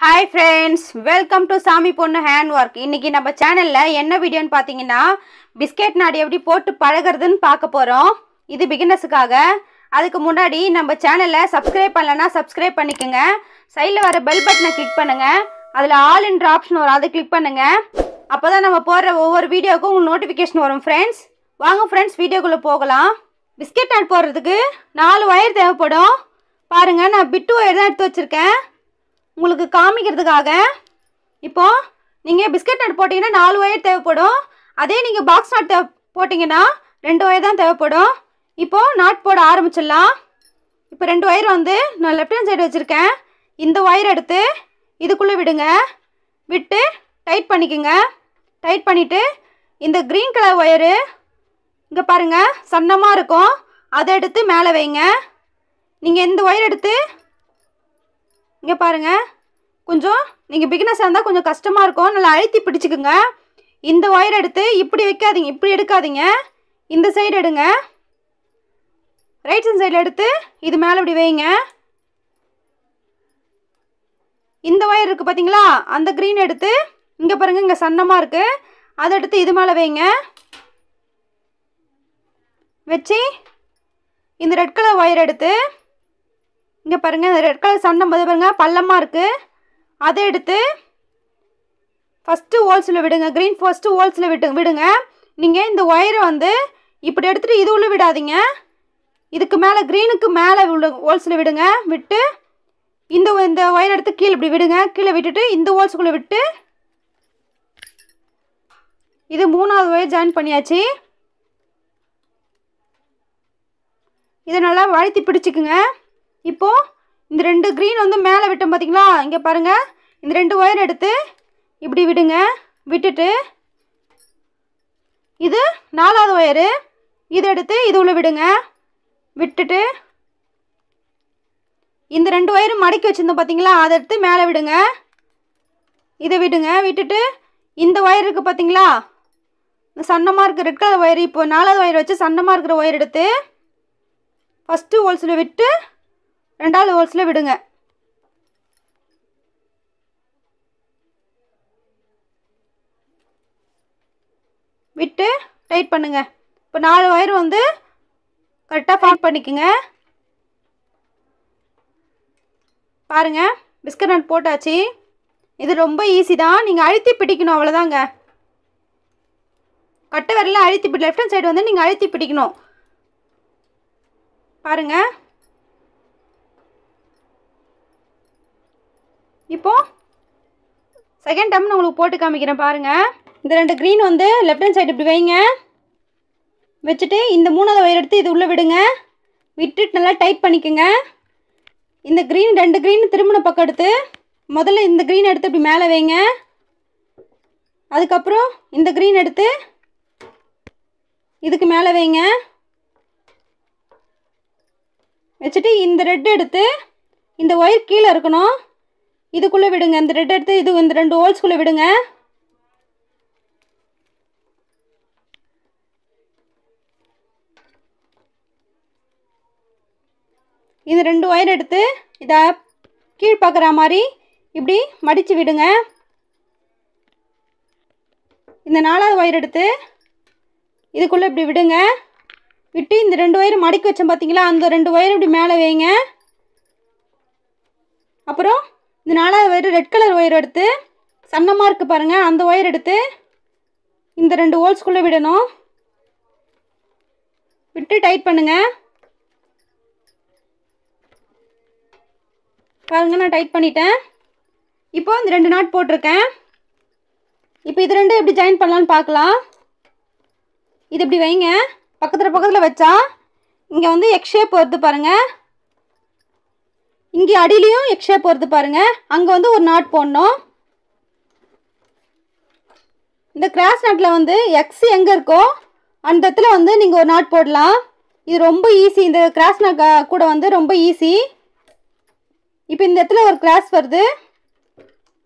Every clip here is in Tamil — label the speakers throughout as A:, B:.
A: Hi friends, welcome to Samiponnu Handwork. இன்னைக்கு நம்ம சேனல்ல என்ன வீடியோன்னு பாத்தீங்கன்னா பிஸ்கட் நாடி எப்படி போட்டு பழகுறதுன்னு பார்க்க போறோம். இது பிகினர்ஸ்க்காக. அதுக்கு முன்னாடி நம்ம சேனலை சப்ஸ்கிரைப் பண்ணலனா சப்ஸ்கிரைப் பண்ணிக்கங்க. சைடுல வர பெல் பட்டனை கிளிக் பண்ணுங்க. அதுல ஆல் என்ற ஆப்ஷன் வரும், அதை கிளிக் பண்ணுங்க. அப்பதான் நம்ம போடுற ஒவ்வொரு வீடியோக்கும் உங்களுக்கு நோட்டிஃபிகேஷன் வரும் फ्रेंड्स. வாங்க फ्रेंड्स வீடியோக்குள்ள போகலாம். பிஸ்கட் நாட் போடுறதுக்கு 4 வயர் தேவைப்படும். பாருங்க, நான் பிட்டு வயர் தான் எடுத்து வச்சிருக்கேன் உங்களுக்கு காமிக்கிறதுக்காக. இப்போ நீங்கள் பிஸ்கட் நட் போட்டிங்கன்னா 4 வயர் தேவைப்படும். அதே நீங்கள் பாக்ஸ் நாட் போட்டிங்கன்னா 2 வயர் தான் தேவைப்படும். இப்போது நாட் போட ஆரம்பிச்சிடலாம். இப்போ 2 வயர் வந்து நான் லெஃப்ட் ஹேண்ட் சைடு வச்சுருக்கேன். இந்த ஒயர் எடுத்து இதுக்குள்ளே விடுங்க. விட்டு டைட் பண்ணிக்கோங்க. டைட் பண்ணிவிட்டு இந்த க்ரீன் கலர் ஒயரு இங்கே பாருங்கள் சன்னமாக இருக்கும், அதை எடுத்து மேலே வைங்க. நீங்கள் இந்த ஒயர் எடுத்து இங்கே பாருங்கள், கொஞ்சம் நீங்கள் பிகினர்ஸாக இருந்தால் கொஞ்சம் கஷ்டமாக இருக்கும், நல்லா அழுத்தி பிடிச்சிக்குங்க. இந்த ஒயர் எடுத்து இப்படி வைக்காதீங்க, இப்படி எடுக்காதீங்க, இந்த சைடு எடுங்க. ரைட் ஹேண்ட் சைடில் எடுத்து இது மேலே இப்படி வைங்க. இந்த ஒயர் இருக்குது பார்த்தீங்களா, அந்த க்ரீன் எடுத்து இங்கே பாருங்கள், இங்கே சன்னமாக இருக்குது, அதை எடுத்து இது மேலே வைங்க. வச்சு இந்த ரெட் கலர் ஒயர் எடுத்து இங்கே பாருங்கள், இந்த ரெட் கலர் சன்னம் பாருங்கள் பள்ளமாக இருக்குது, அதை எடுத்து ஃபஸ்ட்டு ஹோல்ஸில் விடுங்க. க்ரீன் ஃபஸ்ட்டு ஹோல்ஸில் விடுங்க. நீங்கள் இந்த ஒயரை வந்து இப்படி எடுத்துகிட்டு இது உள்ள விடாதீங்க, இதுக்கு மேலே க்ரீனுக்கு மேலே உள்ள ஹோல்ஸில் விடுங்க. விட்டு இந்த ஒயர் எடுத்து கீழே இப்படி விடுங்க. கீழே விட்டுட்டு இந்த ஹோல்ஸுக்குள்ளே விட்டு இது 3வது ஒயர் ஜாயின் பண்ணியாச்சு. இதை நல்லா வழுத்தி பிடிச்சிக்குங்க. இப்போது இந்த 2 க்ரீன் வந்து மேலே விட்டோம் பார்த்தீங்களா, இங்கே பாருங்கள், இந்த 2 ஒயர் எடுத்து இப்படி விடுங்க. விட்டுட்டு இது 4வது ஒயரு, இதை எடுத்து இது உள்ள விடுங்க. விட்டுட்டு இந்த 2 ஒயரும் மடக்கி வச்சுருந்தோம் பார்த்தீங்களா, அதை எடுத்து மேலே விடுங்க. இதை விடுங்க. விட்டுட்டு இந்த ஒயர் இருக்குது பார்த்தீங்களா, இந்த சன்னமாக இருக்குது ரெட் கலர் ஒயர், இப்போ 4வது ஒயர் வச்சு சன்னமாக இருக்கிற ஒயர் எடுத்து ஃபஸ்ட்டு ஹோல்ஸில் விட்டு 2வது ஹோல்ஸில் விடுங்க. விட்டு டைட் பண்ணுங்க. இப்போ 4 ஒயர் வந்து கரெக்டாக ஃபார்ம் பண்ணிக்கோங்க. பாருங்கள், பிஸ்கட் நட் போட்டாச்சு. இது ரொம்ப ஈஸி தான், நீங்கள் அழுத்தி பிடிக்கணும், அவ்வளோதாங்க. கட்டை விரலில் அழுத்தி பிடி, லெஃப்ட் ஹேண்ட் சைடு வந்து நீங்கள் அழுத்தி பிடிக்கணும். பாருங்கள், இப்போது செகண்ட் டைம் நான் உங்களுக்கு போட்டு காமிக்கிறேன். பாருங்கள், இந்த 2 க்ரீன் வந்து லெஃப்ட் ஹேண்ட் சைடு இப்படி வைங்க. வச்சுட்டு இந்த 3வது ஒயர் எடுத்து இது உள்ளே விடுங்க. விட்டுட்டு நல்லா டைட் பண்ணிக்கோங்க. இந்த க்ரீன் 2 க்ரீன் திரும்பின பக்கம் எடுத்து முதல்ல இந்த க்ரீன் எடுத்து இப்படி மேலே வைங்க. அதுக்கப்புறம் இந்த க்ரீன் எடுத்து இதுக்கு மேலே வைங்க. வச்சுட்டு இந்த ரெட் எடுத்து இந்த ஒயர் கீழே இருக்கணும், இதுக்குள்ளே விடுங்க. இந்த ரெட் எடுத்து இது இந்த 2 ஹோல்ஸ்குள்ளே விடுங்க. இந்த 2 ஒயர் எடுத்து இதை கீழ் பார்க்குற மாதிரி இப்படி மடித்து விடுங்க. இந்த 4வது ஒயர் எடுத்து இதுக்குள்ளே இப்படி விடுங்க. விட்டு இந்த 2 ஒயர் மடிக்க வச்சோம் பார்த்தீங்களா, அந்த 2 ஒயர் இப்படி மேலே வைங்க. அப்புறம் இந்த 4வது ஒயர் ரெட் கலர் ஒயர் எடுத்து சன்னமாக இருக்குது பாருங்கள், அந்த ஒயர் எடுத்து இந்த 2 ஹோல்ஸ்குள்ளே விடணும். விட்டு டைட் பண்ணுங்கள். பாருங்கள், நான் டைட் பண்ணிட்டேன். இப்போ இந்த 2 நாட் போட்டிருக்கேன். இப்போ இது 2 எப்படி ஜாயின் பண்ணலான்னு பார்க்கலாம். இது இப்படி வைங்க. பக்கத்தில் வச்சா இங்கே வந்து எக்ஸ் ஷேப் வருது பாருங்கள், இங்கே அடியிலையும் எக்ஸ் ஷேப் வருது பாருங்கள். அங்கே வந்து ஒரு நாட் போடணும். இந்த கிராஸ் நாட்டில் வந்து எக்ஸ் எங்கே இருக்கோ அந்த இடத்துல வந்து நீங்கள் ஒரு நாட் போடலாம். இது ரொம்ப ஈஸி, இந்த கிராஸ் நாட் கூட வந்து ரொம்ப ஈஸி. இப்போ இந்த இடத்துல ஒரு கிராஸ் வருது,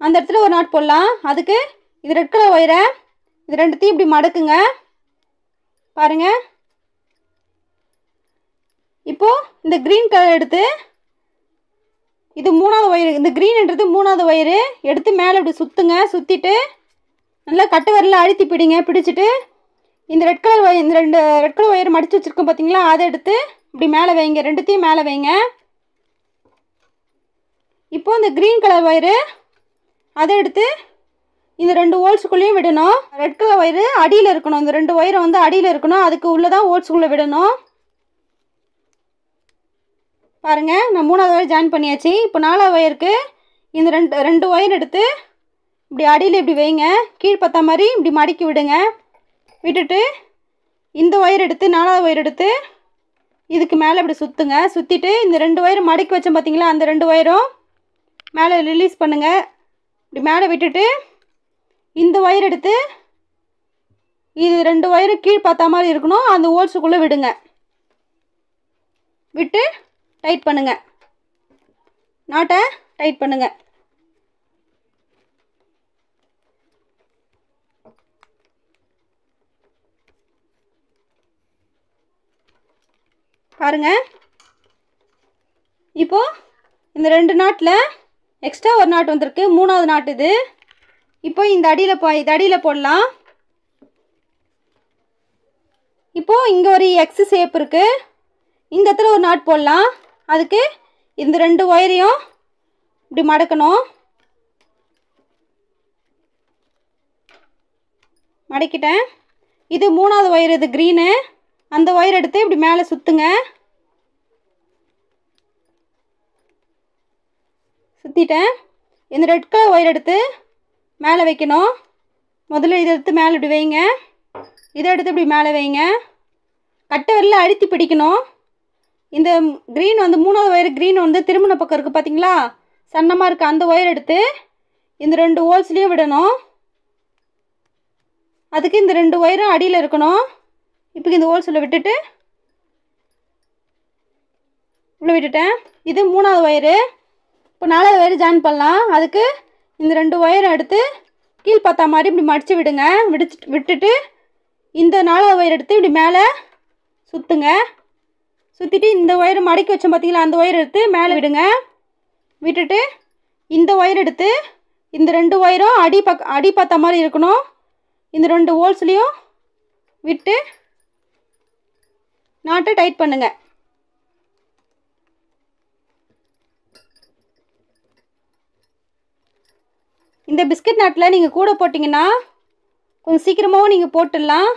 A: அந்த இடத்துல ஒரு நாட் போடலாம். அதுக்கு இது ரெட் கலர் ஒயரை இது 2த்தையும் இப்படி மடக்குங்க. பாருங்கள், இப்போது இந்த க்ரீன் கலர் எடுத்து இது மூணாவது ஒயர். இந்த க்ரீன்ன்றது மூணாவது ஒயரு. எடுத்து மேலே இப்படி சுற்றுங்க. சுற்றிட்டு நல்லா கட்டு விரலில் அழுத்தி பிடிங்க. பிடிச்சிட்டு இந்த ரெட் கலர் ஒயர், இந்த ரெண்டு ரெட் கலர் ஒயர் மடித்து வச்சுருக்கோம் பார்த்தீங்களா, அதை எடுத்து இப்படி மேலே வைங்க. ரெண்டுத்தையும் மேலே வைங்க. இப்போது இந்த க்ரீன் கலர் ஒயரு அதை எடுத்து இந்த ரெண்டு ஹோல்ஸுக்குள்ளேயும் விடணும். ரெட் கலர் ஒயரு அடியில் இருக்கணும். இந்த ரெண்டு ஒயரை வந்து அடியில் இருக்கணும். அதுக்கு உள்ளே தான் ஹோல்ஸுக்குள்ளே விடணும். பாருங்கள், நான் மூணாவது ஒயர் ஜாயின் பண்ணியாச்சு. இப்போ நாலாவது ஒயருக்கு இந்த ரெண்டு ஒயர் எடுத்து இப்படி அடியில் இப்படி வைங்க. கீழ் பத்தா மாதிரி இப்படி மடக்கி விடுங்க. விட்டுட்டு இந்த ஒயர் எடுத்து, நாலாவது ஒயர் எடுத்து இதுக்கு மேலே இப்படி சுற்றுங்க. சுற்றிட்டு இந்த ரெண்டு ஒயர் மடக்கி வச்சோம் பார்த்தீங்களா, அந்த ரெண்டு ஒயரும் மேலே ரிலீஸ் பண்ணுங்கள். இப்படி மேலே விட்டுட்டு இந்த ஒயர் எடுத்து இது ரெண்டு ஒயரும் கீழ் பார்த்தா மாதிரி இருக்கணும். அந்த ஹோல்ஸுக்குள்ளே விடுங்க. விட்டு டைட் பண்ணுங்க. நாட்டை டைட் பண்ணுங்க. பாருங்க, இப்போ இந்த ரெண்டு நாட்டில் எக்ஸ்ட்ரா ஒரு நாட் வந்திருக்கு. மூணாவது நாட் இது. இப்போ இந்த அடியில் போடலாம். இப்போது இங்கே ஒரு எக்ஸ் ஷேப் இருக்குது. இந்த இடத்துல ஒரு நாட் போடலாம். அதுக்கு இந்த ரெண்டு ஒயரையும் இப்படி மடக்கணும். மடக்கிட்டேன். இது மூணாவது ஒயர், இது க்ரீனு. அந்த ஒயர் எடுத்து இப்படி மேலே சுற்றுங்க. சுற்றிட்டேன். இந்த ரெட் கலர் ஒயர் எடுத்து மேலே வைக்கணும். முதல்ல இதை எடுத்து மேலே இப்படி வைங்க. இதை எடுத்து இப்படி மேலே வைங்க. கட்டை விரலில் அழுத்தி பிடிக்கணும். இந்த க்ரீன் வந்து மூணாவது ஒயர் க்ரீன் வந்து திரும்பின பக்கம் இருக்குது பார்த்தீங்களா, சன்னமாக இருக்குது. அந்த ஒயர் எடுத்து இந்த ரெண்டு ஹோல்ஸ்லேயும் விடணும். அதுக்கு இந்த ரெண்டு ஒயரும் அடியில் இருக்கணும். இப்போ இந்த ஹோல்ஸில் விட்டுட்டு உள்ளே விட்டுட்டேன். இது மூணாவது ஒயரு. இப்போ நாலாவது ஒயர் ஜாயின் பண்ணலாம். அதுக்கு இந்த ரெண்டு ஒயரை எடுத்து கீழ் பார்த்தா மாதிரி இப்படி மடித்து விடுங்க. விட்டுட்டு இந்த நாலாவது ஒயர் எடுத்து இப்படி மேலே சுற்றுங்க. சுற்றிட்டு இந்த ஒயரை மடக்கி வச்சோம் பார்த்தீங்களா, அந்த ஒயர் எடுத்து மேலே விடுங்க. விட்டுட்டு இந்த ஒயர் எடுத்து இந்த ரெண்டு ஒயரும் அடி பார்த்தா மாதிரி இருக்கணும். இந்த ரெண்டு ஹோல்ஸ்லேயும் விட்டு நாட்டை டைட் பண்ணுங்க. இந்த பிஸ்கட் நாட்டில் நீங்கள் கூட போட்டிங்கன்னா கொஞ்சம் சீக்கிரமாகவும் நீங்கள் போட்டுடலாம்.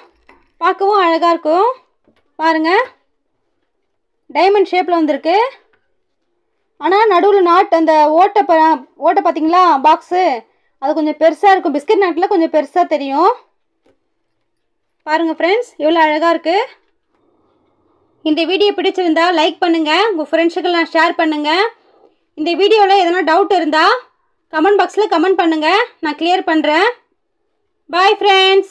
A: பார்க்கவும் அழகாக இருக்கும். பாருங்கள், டைமண்ட் ஷேப்பில் வந்திருக்கு. ஆனால் நடுவில் நாட் அந்த ஓட்டை பார்த்தீங்களா, பாக்ஸு அது கொஞ்சம் பெருசாக இருக்கும். பிஸ்கட் நாட்டில் கொஞ்சம் பெருசாக தெரியும். பாருங்கள் ஃப்ரெண்ட்ஸ், எவ்வளோ அழகாக இருக்குது. இந்த வீடியோ பிடிச்சிருந்தா லைக் பண்ணுங்கள். உங்கள் ஃப்ரெண்ட்ஸுக்கெல்லாம் ஷேர் பண்ணுங்கள். இந்த வீடியோவில் எதனா டவுட் இருந்தால் கமெண்ட் பாக்ஸில் கமெண்ட் பண்ணுங்கள். நான் கிளியர் பண்ணுறேன். Bye friends.